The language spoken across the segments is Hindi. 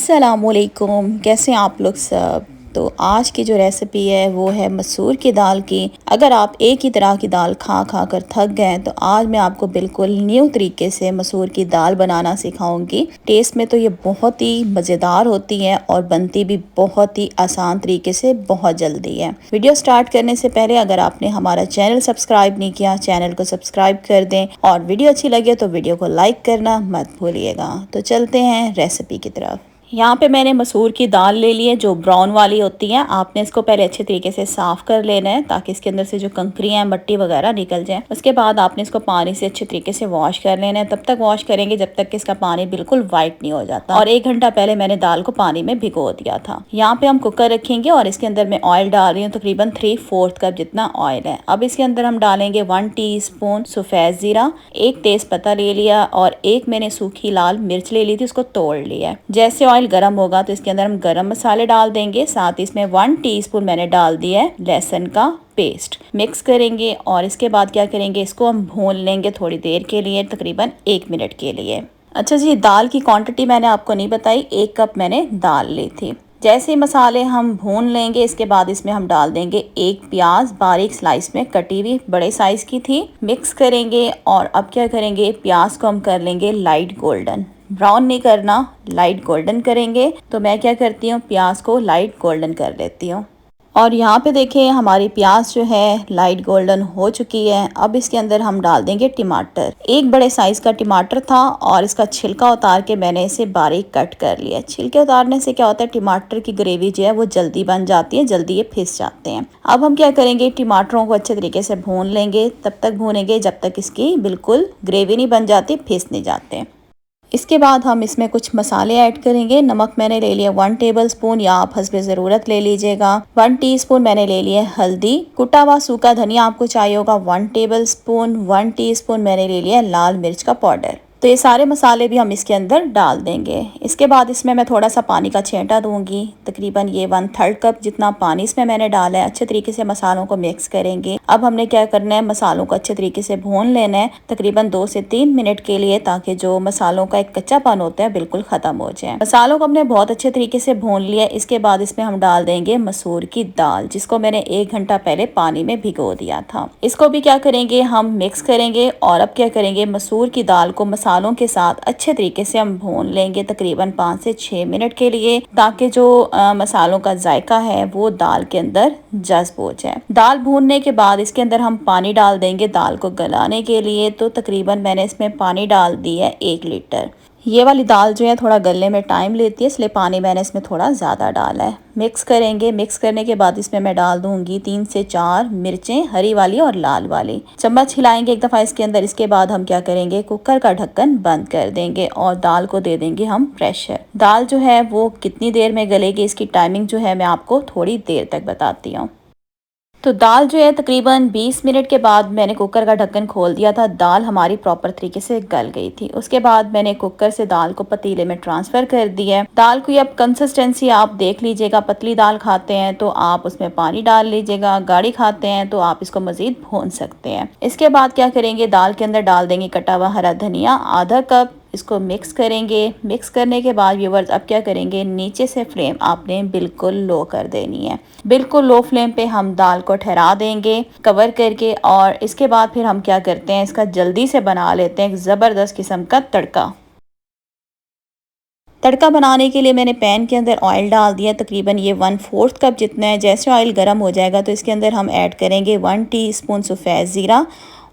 अस्सलामुअलैकुम, कैसे हैं आप लोग सब। तो आज की जो रेसिपी है वो है मसूर की दाल की। अगर आप एक ही तरह की दाल खा खा कर थक गए तो आज मैं आपको बिल्कुल न्यू तरीके से मसूर की दाल बनाना सिखाऊंगी। टेस्ट में तो ये बहुत ही मज़ेदार होती है और बनती भी बहुत ही आसान तरीके से, बहुत जल्दी है। वीडियो स्टार्ट करने से पहले अगर आपने हमारा चैनल सब्सक्राइब नहीं किया, चैनल को सब्सक्राइब कर दें और वीडियो अच्छी लगे तो वीडियो को लाइक करना मत भूलिएगा। तो चलते हैं रेसिपी की तरफ। यहाँ पे मैंने मसूर की दाल ले ली है जो ब्राउन वाली होती है। आपने इसको पहले अच्छे तरीके से साफ़ कर लेना है ताकि इसके अंदर से जो कंकरियाँ हैं, मट्टी वगैरह निकल जाए। उसके बाद आपने इसको पानी से अच्छे तरीके से वॉश कर लेना है। तब तक वॉश करेंगे जब तक कि इसका पानी बिल्कुल वाइट नहीं हो जाता। और 1 घंटा पहले मैंने दाल को पानी में भिगो दिया था। यहाँ पे हम कुकर रखेंगे और इसके अंदर मैं ऑयल डाल रही हूँ, तकरीबन 3/4 कप जितना ऑयल है। अब इसके अंदर हम डालेंगे 1 टीस्पून सफ़ेद ज़ीरा, 1 तेज पत्ता ले लिया और 1 मैंने सूखी लाल मिर्च ले ली थी, उसको तोड़ लिया। जैसे ऑयल गर्म होगा तो इसके अंदर हम गरम मसाले डाल देंगे। साथ ही इसमें 1 टीस्पून मैंने डाल दिया है लहसुन का पेस्ट। मिक्स करेंगे और इसके बाद क्या करेंगे, इसको हम भून लेंगे थोड़ी देर के लिए, तकरीबन 1 मिनट के लिए। अच्छा जी, दाल की क्वांटिटी मैंने आपको नहीं बताई, 1 कप मैंने दाल ली थी। जैसे ही मसाले हम भून लेंगे इसके बाद इसमें हम डाल देंगे 1 प्याज बारीक स्लाइस में कटी हुई, बड़े साइज की थी। मिक्स करेंगे और अब क्या करेंगे, प्याज को हम कर लेंगे लाइट गोल्डन। ब्राउन नहीं करना, लाइट गोल्डन करेंगे। तो मैं क्या करती हूँ, प्याज को लाइट गोल्डन कर लेती हूँ। और यहाँ पे देखें हमारी प्याज जो है लाइट गोल्डन हो चुकी है। अब इसके अंदर हम डाल देंगे टमाटर। 1 बड़े साइज का टमाटर था और इसका छिलका उतार के मैंने इसे बारीक कट कर लिया। छिलके उतारने से क्या होता है, टमाटर की ग्रेवी जो है वो जल्दी बन जाती है, जल्दी ये फिस जाते हैं। अब हम क्या करेंगे, टमाटरों को अच्छे तरीके से भून लेंगे। तब तक भूनेंगे जब तक इसकी बिल्कुल ग्रेवी नहीं बन जाती, फिस नहीं जाते। इसके बाद हम इसमें कुछ मसाले ऐड करेंगे। नमक मैंने ले लिया 1 टेबलस्पून या आप हस्बे ज़रूरत ले लीजिएगा। 1 टीस्पून मैंने ले लिया हल्दी। कुटा हुआ सूखा धनिया आपको चाहिए होगा 1 टेबलस्पून। 1 टीस्पून मैंने ले लिया लाल मिर्च का पाउडर। तो ये सारे मसाले भी हम इसके अंदर डाल देंगे। इसके बाद इसमें मैं थोड़ा सा पानी का छींटा दूंगी, तकरीबन ये 1/3 कप जितना पानी इसमें मैंने डाला है। अच्छे तरीके से मसालों को मिक्स करेंगे। अब हमने क्या करना है, मसालों को अच्छे तरीके से भून लेना है, तकरीबन 2 से 3 मिनट के लिए, ताकि जो मसालों का एक कच्चापन होता है बिल्कुल ख़त्म हो जाए। मसालों को हमने बहुत अच्छे तरीके से भून लिया। इसके बाद इसमें हम डाल देंगे मसूर की दाल, जिसको मैंने 1 घंटा पहले पानी में भिगो दिया था। इसको भी क्या करेंगे, हम मिक्स करेंगे। और अब क्या करेंगे, मसूर की दाल को मसालों के साथ अच्छे तरीके से हम भून लेंगे, तकरीबन 5 से 6 मिनट के लिए, ताकि जो मसालों का जायका है वो दाल के अंदर जज्ब हो जाए। दाल भूनने के बाद इसके अंदर हम पानी डाल देंगे दाल को गलाने के लिए। तो तकरीबन मैंने इसमें पानी डाल दिया है 1 लीटर। ये वाली दाल जो है थोड़ा गलने में टाइम लेती है, इसलिए पानी मैंने इसमें थोड़ा ज़्यादा डाला है। मिक्स करेंगे। मिक्स करने के बाद इसमें मैं डाल दूंगी 3 से 4 मिर्चें, हरी वाली और लाल वाली। चम्मच हिलाएंगे एक दफ़ा इसके अंदर। इसके बाद हम क्या करेंगे, कुकर का ढक्कन बंद कर देंगे और दाल को दे देंगे हम प्रेशर। दाल जो है वो कितनी देर में गलेगी, इसकी टाइमिंग जो है मैं आपको थोड़ी देर तक बताती हूँ। तो दाल जो है तकरीबन 20 मिनट के बाद मैंने कुकर का ढक्कन खोल दिया था। दाल हमारी प्रॉपर तरीके से गल गई थी। उसके बाद मैंने कुकर से दाल को पतीले में ट्रांसफ़र कर दिया है। दाल की अब कंसिस्टेंसी आप देख लीजिएगा। पतली दाल खाते हैं तो आप उसमें पानी डाल लीजिएगा, गाढ़ी खाते हैं तो आप इसको मज़ीद भून सकते हैं। इसके बाद क्या करेंगे, दाल के अंदर डाल देंगे कटा हुआ हरा धनिया आधा कप। इसको मिक्स करेंगे। मिक्स करने के बाद व्यूवर्स अब क्या करेंगे, नीचे से फ्लेम आपने बिल्कुल लो कर देनी है। बिल्कुल लो फ्लेम पे हम दाल को ठहरा देंगे कवर करके। और इसके बाद फिर हम क्या करते हैं, इसका जल्दी से बना लेते हैं एक ज़बरदस्त किस्म का तड़का। तड़का बनाने के लिए मैंने पैन के अंदर ऑयल डाल दिया, तकरीबन ये 1/4 कप जितना है। जैसे ऑयल गर्म हो जाएगा तो इसके अंदर हम ऐड करेंगे 1 टीस्पून सफ़ेद ज़ीरा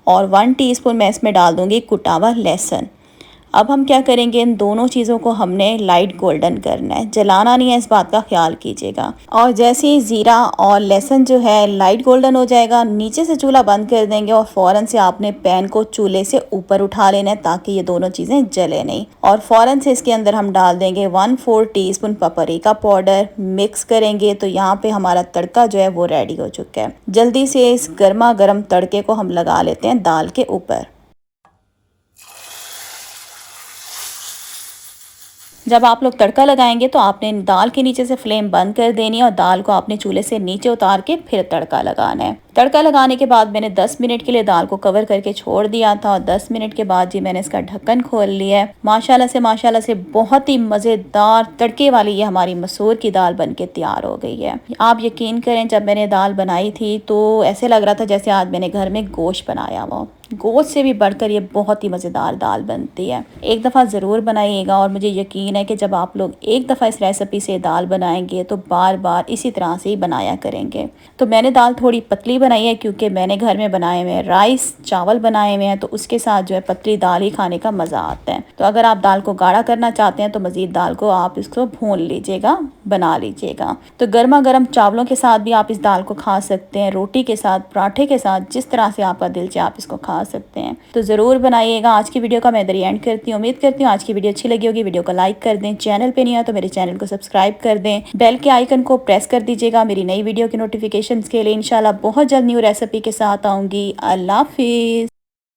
और 1 टीस्पून मैं इसमें डाल दूंगी कुटा हुआ लहसुन। अब हम क्या करेंगे, इन दोनों चीज़ों को हमने लाइट गोल्डन करना है, जलाना नहीं है, इस बात का ख्याल कीजिएगा। और जैसे ही ज़ीरा और लहसुन जो है लाइट गोल्डन हो जाएगा, नीचे से चूल्हा बंद कर देंगे और फ़ौरन से आपने पैन को चूल्हे से ऊपर उठा लेना है ताकि ये दोनों चीज़ें जले नहीं। और फ़ौरन से इसके अंदर हम डाल देंगे 1/4 टीस्पून पपरिका पाउडर। मिक्स करेंगे तो यहाँ पे हमारा तड़का जो है वो रेडी हो चुका है। जल्दी से इस गर्मा गर्म तड़के को हम लगा लेते हैं दाल के ऊपर। जब आप लोग तड़का लगाएंगे तो आपने दाल के नीचे से फ्लेम बंद कर देनी है और दाल को आपने चूल्हे से नीचे उतार के फिर तड़का लगाना है। तड़का लगाने के बाद मैंने 10 मिनट के लिए दाल को कवर करके छोड़ दिया था और 10 मिनट के बाद जी मैंने इसका ढक्कन खोल लिया है। माशाल्लाह से बहुत ही मज़ेदार तड़के वाली ये हमारी मसूर की दाल बनके तैयार हो गई है। आप यकीन करें, जब मैंने दाल बनाई थी तो ऐसे लग रहा था जैसे आज मैंने घर में गोश्त बनाया हुआ। गोश्त से भी बढ़कर ये बहुत ही मज़ेदार दाल बनती है। एक दफ़ा ज़रूर बनाइएगा और मुझे यकीन है कि जब आप लोग एक दफ़ा इस रेसिपी से दाल बनाएंगे तो बार बार इसी तरह से ही बनाया करेंगे। तो मैंने दाल थोड़ी पतली बनाई है क्योंकि मैंने घर में बनाए हुए हैं राइस चावल बनाए हुए हैं, तो उसके साथ जो है पतली दाल ही खाने का मज़ा आता है। तो अगर आप दाल को गाढ़ा करना चाहते हैं तो मज़ीद दाल को आप इसको भून लीजिएगा, बना लीजिएगा। तो गर्मा गर्म चावलों के साथ भी आप इस दाल को खा सकते हैं, रोटी के साथ, पराठे के साथ, जिस तरह से आपका दिल चाहे आप इसको खा सकते हैं। तो ज़रूर बनाइएगा। आज की वीडियो का मैं इधर एंड करती हूँ। उम्मीद करती हूँ आज की वीडियो अच्छी लगी होगी। वीडियो को लाइक कर दें, चैनल पे नहीं है तो मेरे चैनल को सब्सक्राइब कर दें, बेल के आइकन को प्रेस कर दीजिएगा मेरी नई वीडियो की नोटिफिकेशंस के लिए। इंशाल्लाह बहुत जल्द न्यू रेसिपी के साथ आऊँगी। अल्लाह हाफिज़।